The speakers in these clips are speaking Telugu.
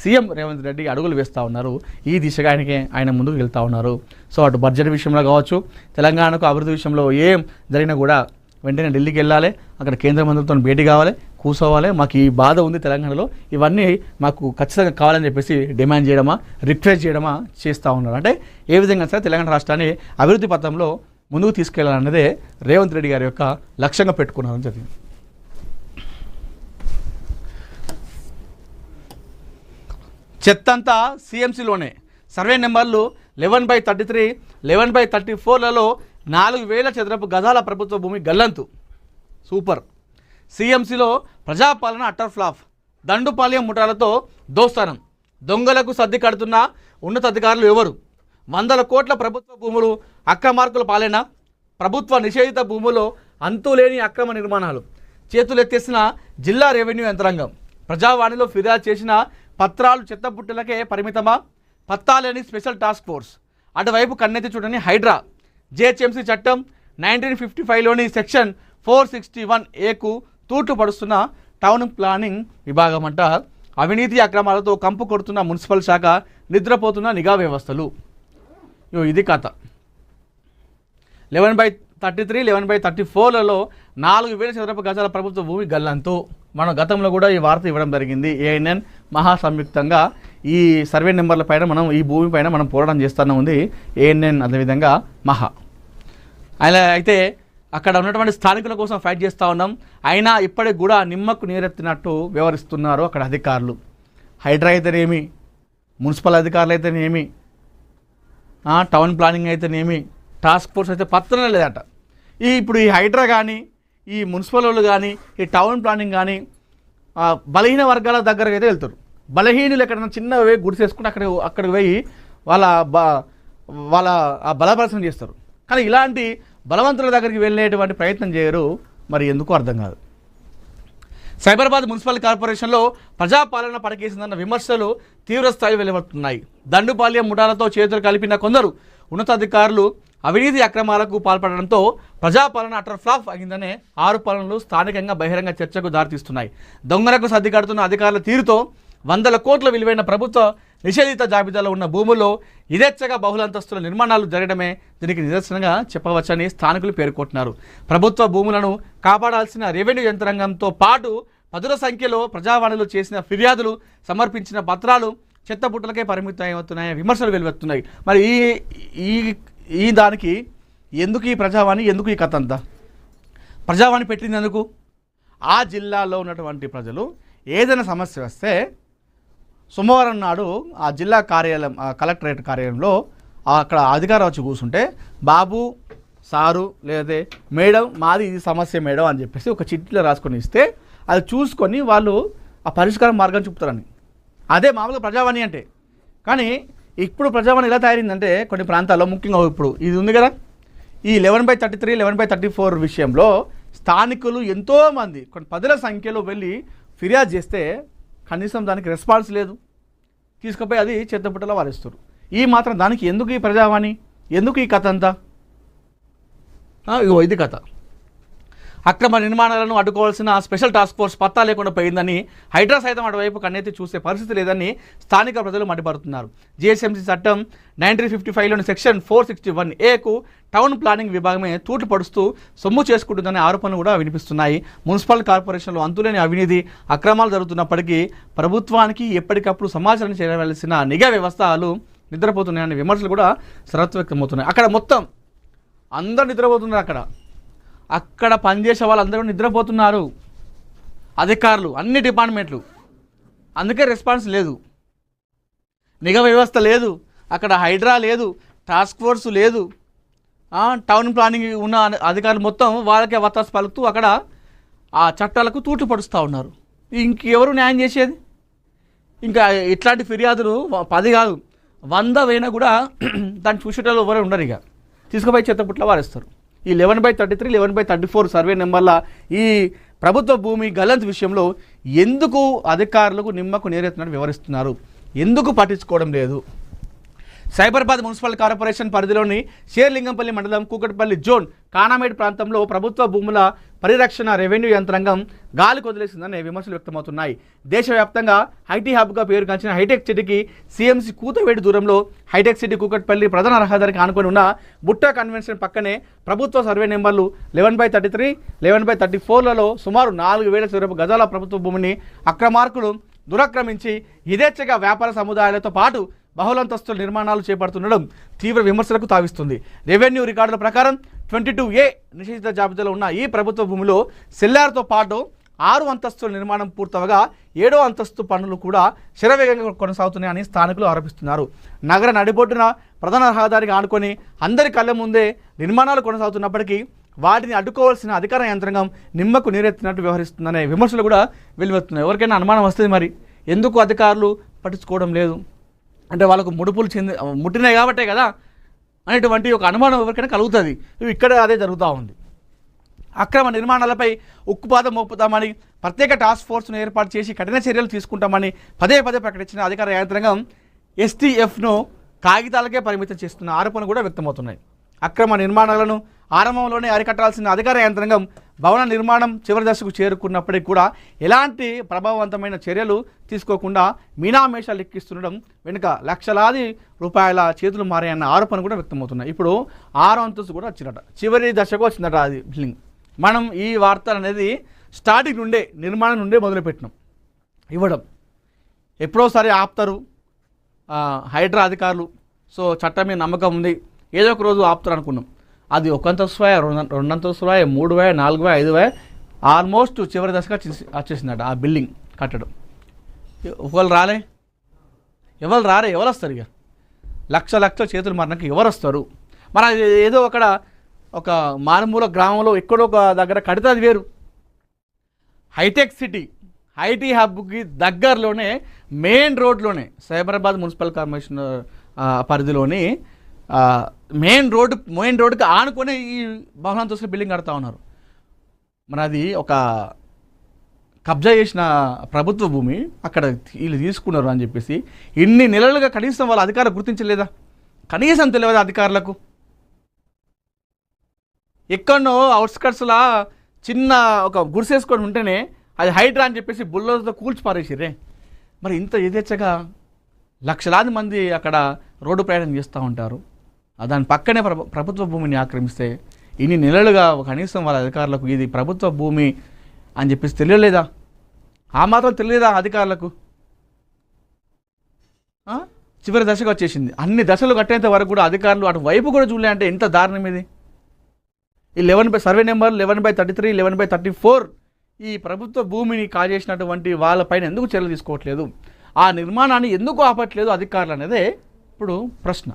సీఎం రేవంత్ రెడ్డి అడుగులు వేస్తూ ఉన్నారు. ఈ దిశగా ఆయన ముందుకు వెళ్తూ ఉన్నారు. సో అటు బడ్జెట్ విషయంలో కావచ్చు, తెలంగాణకు అభివృద్ధి విషయంలో ఏం జరిగినా కూడా వెంటనే ఢిల్లీకి వెళ్ళాలి, అక్కడ కేంద్ర మంత్రులతో భేటీ కావాలి, కూర్చోవాలి, మాకు ఈ బాధ ఉంది తెలంగాణలో, ఇవన్నీ మాకు ఖచ్చితంగా కావాలని చెప్పేసి డిమాండ్ చేయడమా, రిక్వెస్ట్ చేయడమా చేస్తూ ఉన్నారు. అంటే ఏ విధంగా సరే తెలంగాణ రాష్ట్రాన్ని అభివృద్ధి పథంలో ముందుకు తీసుకెళ్లాలన్నదే రేవంత్ రెడ్డి గారి యొక్క లక్ష్యంగా పెట్టుకున్నారని జరిగింది. చెత్తంతా సిఎంసీలోనే. సర్వే నెంబర్లు 11/33, 11/34లలో 4,000 చదరపు గజాల ప్రభుత్వ భూమి గల్లంతు. సూపర్. సిఎంసీలో ప్రజాపాలన అట్టర్ ఫ్లాప్. దండుపాలెం ముఠాలతో దోస్తానం. దొంగలకు సర్ది కడుతున్న ఉన్నతాధికారులు ఎవరు? 100 కోట్ల ప్రభుత్వ భూములు అక్రమార్కుల పాలన. ప్రభుత్వ నిషేధిత భూముల్లో అంతులేని అక్రమ నిర్మాణాలు. చేతులెత్తేసిన జిల్లా రెవెన్యూ యంత్రాంగం. ప్రజావాణిలో ఫిర్యాదు చేసిన పత్రాలు చెత్తబుట్టలకే పరిమితమా? పత్తాలేని స్పెషల్ టాస్క్ ఫోర్స్. అటువైపు కన్నెత్తి చూడని హైడ్రా. జిహెచ్ఎంసీ చట్టం 1955లోని సెక్షన్ 461A తూట్లు పడుస్తున్న టౌన్ ప్లానింగ్ విభాగం అంట. అవినీతి అక్రమాలతో కంపు కొడుతున్న మున్సిపల్ శాఖ, నిద్రపోతున్న నిఘా వ్యవస్థలు. ఇది కథ. 11/33, 11/34లలో 4,000 చదరపు గజాల ప్రభుత్వ భూమి గల్లంతు. మనం గతంలో కూడా ఈ వార్త ఇవ్వడం జరిగింది. ఏఎన్ఎన్ మహా సంయుక్తంగా ఈ సర్వే నెంబర్ల పైన మనం ఈ భూమి పైన మనం పోరాటం చేస్తూనే ఉంది. ఏఎన్ఎన్ అదేవిధంగా మహా. అయితే అక్కడ ఉన్నటువంటి స్థానికుల కోసం ఫైట్ చేస్తూ ఉన్నాం. అయినా ఇప్పటికి కూడా నిమ్మకు నీరెత్తినట్టు వ్యవహరిస్తున్నారు అక్కడ అధికారులు. హైడ్రా అయితేనేమి, మున్సిపల్ అధికారులు అయితేనేమి, టౌన్ ప్లానింగ్ అయితేనేమి, టాస్క్ ఫోర్స్ అయితే పత్రం లేదట. ఇప్పుడు ఈ హైడ్రా కానీ, ఈ మున్సిపల్ వాళ్ళు కానీ, ఈ టౌన్ ప్లానింగ్ కానీ బలహీన వర్గాల దగ్గరకు అయితే వెళ్తారు. బలహీనులు ఎక్కడైనా చిన్నవి గుడిసేసుకుంటే అక్కడికి పోయి వాళ్ళ బలపరచన చేస్తారు. కానీ ఇలాంటి బలవంతుల దగ్గరికి వెళ్ళేటువంటి ప్రయత్నం చేయరు. మరి ఎందుకు అర్థం కాదు. సైబరాబాద్ మున్సిపల్ కార్పొరేషన్లో ప్రజాపాలన పడకేసిందన్న విమర్శలు తీవ్రస్థాయి వెలువడుతున్నాయి. దండుపాలెం ముఠాలతో చేతులు కలిపిన కొందరు ఉన్నతాధికారులు అవినీతి అక్రమాలకు పాల్పడడంతో ప్రజాపాలన అటర్ ఫ్లాప్ అయిందనే ఆరోపణలు స్థానికంగా బహిరంగ చర్చకు దారితీస్తున్నాయి. దొంగలకు సర్ది కడుతున్న అధికారుల తీరుతో 100 కోట్ల విలువైన ప్రభుత్వ నిషేధిత జాబితాలో ఉన్న భూముల్లో యథేచ్ఛగా బహుళంతస్తుల నిర్మాణాలు జరగడమే దీనికి నిదర్శనంగా చెప్పవచ్చని స్థానికులు పేర్కొంటున్నారు. ప్రభుత్వ భూములను కాపాడాల్సిన రెవెన్యూ యంత్రాంగంతో పాటు పదుల సంఖ్యలో ప్రజావాణిలో చేసిన ఫిర్యాదులు, సమర్పించిన పత్రాలు చెత్తబుట్టలకే పరిమితమవుతున్నాయని విమర్శలు వెలువెత్తున్నాయి. మరి ఈ దానికి ఎందుకు ఈ ప్రజావాణి, ఎందుకు ఈ కథ అంతా? ప్రజావాణి పెట్టినందుకు ఆ జిల్లాలో ఉన్నటువంటి ప్రజలు ఏదైనా సమస్య వస్తే సోమవారం నాడు ఆ జిల్లా కార్యాలయం, కలెక్టరేట్ కార్యాలయంలో అక్కడ అధికారం వచ్చి కూర్చుంటే, బాబు, సారు లేదా మేడం, మాది ఇది సమస్య మేడం అని చెప్పేసి ఒక చిట్టీలో రాసుకొని ఇస్తే అది చూసుకొని వాళ్ళు ఆ పరిష్కారం మార్గం చూపుతారని. అదే మామూలుగా ప్రజావాణి అంటే. కానీ ఇప్పుడు ప్రజావాణి ఎలా తయారైందంటే కొన్ని ప్రాంతాల్లో, ముఖ్యంగా ఇప్పుడు ఇది ఉంది కదా, ఈ 11/33, 11/34 విషయంలో స్థానికులు ఎంతోమంది కొన్ని పదుల సంఖ్యలో వెళ్ళి ఫిర్యాదు చేస్తే కనీసం దానికి రెస్పాన్స్ లేదు. తీసుకుపోయి అది చెత్తబుట్టలో వారిస్తారు. ఈ మాత్రం దానికి ఎందుకు ఈ ప్రజావాణి, ఎందుకు ఈ కథ అంతా? ఇది కథ. అక్రమ నిర్మాణాలను అడ్డుకోవాల్సిన స్పెషల్ టాస్క్ ఫోర్స్ పత్తా లేకుండా పోయిందని, హైడ్రా సైతం అటువైపు కన్నెత్తి చూసే పరిస్థితి లేదని స్థానిక ప్రజలు మండిపడుతున్నారు. జిహెచ్ఎంసీ చట్టం 1955లోని సెక్షన్ 461A టౌన్ ప్లానింగ్ విభాగమే తూట్లు పడుస్తూ సొమ్ము చేసుకుంటుందనే ఆరోపణలు కూడా వినిపిస్తున్నాయి. మున్సిపల్ కార్పొరేషన్లో అంతులేని అవినీతి అక్రమాలు జరుగుతున్నప్పటికీ ప్రభుత్వానికి ఎప్పటికప్పుడు సమాచారం చేయవలసిన నిఘా వ్యవస్థలు నిద్రపోతున్నాయనే విమర్శలు కూడా సర్వత్ర వ్యక్తమవుతున్నాయి. అక్కడ మొత్తం అందరూ నిద్రపోతున్నారు. అక్కడ పనిచేసే వాళ్ళందరూ నిద్రపోతున్నారు. అధికారులు, అన్ని డిపార్ట్మెంట్లు. అందుకే రెస్పాన్స్ లేదు, నిఘా వ్యవస్థ లేదు, అక్కడ హైడ్రా లేదు, టాస్క్ ఫోర్స్ లేదు. టౌన్ ప్లానింగ్ ఉన్న అధికారులు మొత్తం వాళ్ళకే వత్తాసు పలుకుతూ అక్కడ ఆ చట్టాలకు తూట్లు పడుస్తూ ఉన్నారు. ఇంకెవరు న్యాయం చేసేది? ఇంకా ఇట్లాంటి ఫిర్యాదులు 10 కాదు 100 అయినా కూడా దాన్ని చూసేటోళ్ళు ఎవరు ఉండరు. ఇక తీసుకుపోయి చెత్తపుట్ల వారేస్తారు. ఈ 11/33, 11/34 సర్వే నెంబర్ల ఈ ప్రభుత్వ భూమి గల్లంతు విషయంలో ఎందుకు అధికారులకు నిమ్మకు నేరెత్తినట్టు వివరిస్తున్నారు? ఎందుకు పట్టించుకోవడం లేదు? సైబరాబాద్ మున్సిపల్ కార్పొరేషన్ పరిధిలోని షేర్లింగంపల్లి మండలం కూకట్పల్లి జోన్ కానామేడ్ ప్రాంతంలో ప్రభుత్వ భూముల పరిరక్షణ రెవెన్యూ యంత్రాంగం గాలి కొదిలేసిందనే విమర్శలు వ్యక్తమవుతున్నాయి. దేశవ్యాప్తంగా ఐటీ హబ్గా పేరుగాంచిన హైటెక్ సిటీకి సీఎంసీ కూతవేడి దూరంలో హైటెక్ సిటీ కూకట్పల్లి ప్రధాన రహదారికి ఆనుకొని ఉన్న బుట్టా కన్వెన్షన్ పక్కనే ప్రభుత్వ సర్వే నెంబర్లు 11/33, 11/34లలో సుమారు 4,000 చదరపు గజాల ప్రభుత్వ భూమిని అక్రమార్కులు దురాక్రమించి యథేచ్ఛగా వ్యాపార సముదాయాలతో పాటు బహుళంతస్తుల నిర్మాణాలు చేపడుతుండడం తీవ్ర విమర్శలకు తావిస్తుంది. రెవెన్యూ రికార్డుల ప్రకారం 22A నిషేధిత జాబితాలో ఉన్న ఈ ప్రభుత్వ భూమిలో సెల్లార్తో పాటు 6 అంతస్తుల నిర్మాణం పూర్తవగా 7వ అంతస్తు పనులు కూడా శరవేగంగా కొనసాగుతున్నాయని స్థానికులు ఆరోపిస్తున్నారు. నగర నడిబొడ్డున ప్రధాన రహదారికి ఆనుకొని అందరి కళ్ళ ముందే నిర్మాణాలు కొనసాగుతున్నప్పటికీ వాటిని అడ్డుకోవాల్సిన అధికార యంత్రాంగం నిమ్మకు నీరెత్తినట్టు వ్యవహరిస్తుందనే విమర్శలు కూడా వెలువెత్తున్నాయి. ఎవరికైనా అనుమానం వస్తుంది, మరి ఎందుకు అధికారులు పట్టించుకోవడం లేదు అంటే వాళ్ళకు ముడుపులు ముట్టినాయి కాబట్టే కదా అనేటువంటి ఒక అనుమానం ఎవరికైనా కలుగుతుంది. ఇక్కడ అదే జరుగుతూ ఉంది. అక్రమ నిర్మాణాలపై ఉక్కుపాదం మోపుతామని ప్రత్యేక టాస్క్ ఫోర్స్ను ఏర్పాటు చేసి కఠిన చర్యలు తీసుకుంటామని పదే ప్రకటించిన అధికార యంత్రాంగం STFను కాగితాలకే పరిమితం చేస్తున్న ఆరోపణలు కూడా వ్యక్తమవుతున్నాయి. అక్రమ నిర్మాణాలను ఆరంభంలోనే అరికట్టాల్సిన అధికార యంత్రాంగం భవన నిర్మాణం చివరి దశకు చేరుకున్నప్పటికీ కూడా ఎలాంటి ప్రభావవంతమైన చర్యలు తీసుకోకుండా మీనామేషాలు లెక్కిస్తుండడం వెనుక లక్షలాది రూపాయల చేతులు మారాయన్న ఆరోపణ కూడా వ్యక్తమవుతున్నాయి. ఇప్పుడు 6వ అంతస్తు కూడా వచ్చినట, చివరి దశకు వచ్చిందట అది బిల్డింగ్. మనం ఈ వార్త అనేది స్టార్టింగ్ నుండే నిర్మాణం నుండే మొదలుపెట్టినాం. ఇవ్వడం ఎప్పుడోసారి ఆపుతారు హైడ్రా అధికారులు. సో చట్టం మీద నమ్మకం ఉంది, ఏదో ఒక రోజు ఆపుతారు అనుకున్నాం. అది 1 అంతస్తువాయ, 2 అంతస్తువాయ, 3వాయ, 4వాయ, 5వాయ, ఆల్మోస్ట్ చివరి దశగా వచ్చేసిందట ఆ బిల్డింగ్ కట్టడం. ఎవరు రాలే, ఎవరు వస్తారు? ఇక లక్షల చేతులు మారినాక ఎవరు వస్తారు? మన ఏదో ఒక మారుమూల గ్రామంలో ఎక్కడో ఒక దగ్గర కడితే అది వేరు. హైటెక్ సిటీ ఐటీ హబ్కి దగ్గరలోనే మెయిన్ రోడ్లోనే సైబరాబాద్ మున్సిపల్ కార్పొరేషన్ పరిధిలోని మెయిన్ రోడ్డుకి ఆనుకొని ఈ బహుళంతస్తుల బిల్డింగ్ కడతా ఉన్నారు. మరి అది ఒక కబ్జా చేసిన ప్రభుత్వ భూమి, అక్కడ వీళ్ళు తీసుకున్నారు అని చెప్పేసి ఇన్ని నెలలుగా కనీసం వాళ్ళ అధికారులు గుర్తించలేదా? కనీసం తెలియదు అధికారులకు. ఎక్కడనో అవుట్స్కట్స్లా చిన్న ఒక గుడిసేసుకొని ఉంటేనే అది హైడ్రా అని చెప్పేసి బుల్లోతో కూల్చి పారేసిర్రే. మరి ఇంత యథేచ్ఛగా లక్షలాది మంది అక్కడ రోడ్డు ప్రయాణం చేస్తూ ఉంటారు. దాని పక్కనే ప్రభుత్వ భూమిని ఆక్రమిస్తే ఇన్ని నెలలుగా కనీసం వాళ్ళ అధికారులకు ఇది ప్రభుత్వ భూమి అని చెప్పేసి తెలియలేదా? ఆ మాత్రం తెలియదా అధికారులకు? చివరి దశకు వచ్చేసింది. అన్ని దశలు కట్టేంత వరకు కూడా అధికారులు అటు వైపు కూడా చూడలే అంటే ఎంత దారుణం ఇది. ఈ సర్వే నెంబర్ 11/33, 11/34 ఈ ప్రభుత్వ భూమిని కాజేసినటువంటి వాళ్ళపైన ఎందుకు చర్యలు తీసుకోవట్లేదు? ఆ నిర్మాణాన్ని ఎందుకు ఆపట్లేదు అధికారులు అనేదే ఇప్పుడు ప్రశ్న.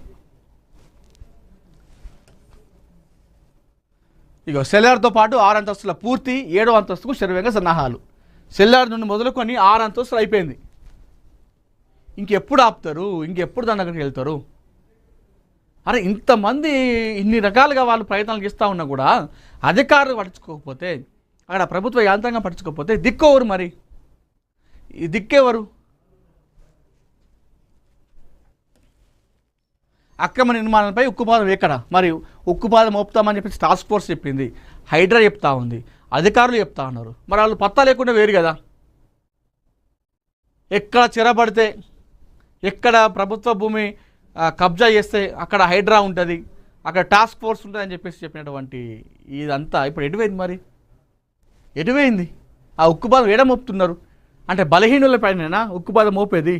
ఇక సెల్లార్తో పాటు 6 అంతస్తుల పూర్తి, 7వ అంతస్తుకు శరవేగంగా సన్నాహాలు. సెల్లార్ నుండి మొదలుకొని 6 అంతస్తులు అయిపోయింది. ఇంకెప్పుడు ఆపుతారు? ఇంకెప్పుడు దాని దగ్గరికి వెళ్తారు? అరే ఇంతమంది ఇన్ని రకాలుగా వాళ్ళు ప్రయత్నాలు చేస్తూ ఉన్నా కూడా అధికారులు పట్టించుకోకపోతే, అక్కడ ప్రభుత్వ యాంత్రాంగం పట్టించుకోకపోతే దిక్కెవరు? మరి ఈ దిక్కెవరు? అక్రమ నిర్మాణాలపై ఉక్కుపాదం ఎక్కడ? మరి ఉక్కుపాదం మోపుతామని చెప్పేసి టాస్క్ ఫోర్స్ చెప్పింది, హైడ్రా చెప్తా ఉంది, అధికారులు చెప్తా ఉన్నారు. మరి వాళ్ళు పత్తా లేకుండా వేరు కదా. ఎక్కడ చెరబడితే, ఎక్కడ ప్రభుత్వ భూమి కబ్జా చేస్తే అక్కడ హైడ్రా ఉంటుంది, అక్కడ టాస్క్ ఫోర్స్ ఉంటుంది అని చెప్పేసి చెప్పినటువంటి ఇదంతా ఇప్పుడు ఎటువైంది? మరి ఎటువైంది? ఆ ఉక్కుపాదం ఏడ మోపుతున్నారు అంటే బలహీనుల పైన ఉక్కుపాదం మోపేది,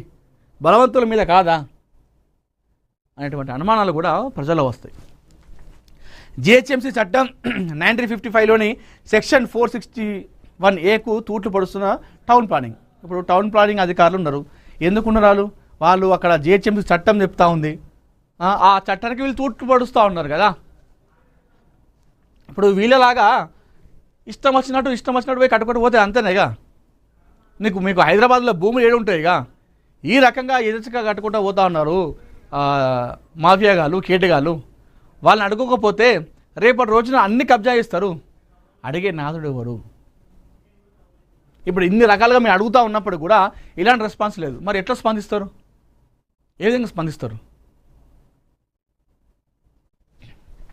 బలవంతుల మీద కాదా అనేటువంటి అనుమానాలు కూడా ప్రజల్లో వస్తాయి. జిహెచ్ఎంసీ చట్టం 1955లోని సెక్షన్ 461A తూట్లు పడుస్తున్న టౌన్ ప్లానింగ్. ఇప్పుడు టౌన్ ప్లానింగ్ అధికారులు ఉన్నారు. ఎందుకున్నారు వాళ్ళు? అక్కడ జిహెచ్ఎంసీ చట్టం చెప్తా ఉంది, ఆ చట్టానికి వీళ్ళు తూట్లు పడుస్తూ ఉన్నారు కదా. ఇప్పుడు వీళ్ళలాగా ఇష్టం వచ్చినట్టు పోయి కట్టుకుంటూ పోతే అంతేనేగా. మీకు హైదరాబాద్లో భూములు ఏడు ఉంటాయిగా. ఈ రకంగా ఎదురుగా కట్టుకుంటూ పోతా ఉన్నారు మాఫియాగాలు, కేటగాలు. వాళ్ళని అడుగుకోకపోతే రేపటి రోజున అన్ని కబ్జా చేస్తారు. అడిగే నాదుడు ఎవరు? ఇప్పుడు ఇన్ని రకాలుగా మేము అడుగుతూ ఉన్నప్పుడు కూడా ఇలాంటి రెస్పాన్స్ లేదు. మరి ఎట్లా స్పందిస్తారు? ఏ విధంగా స్పందిస్తారు?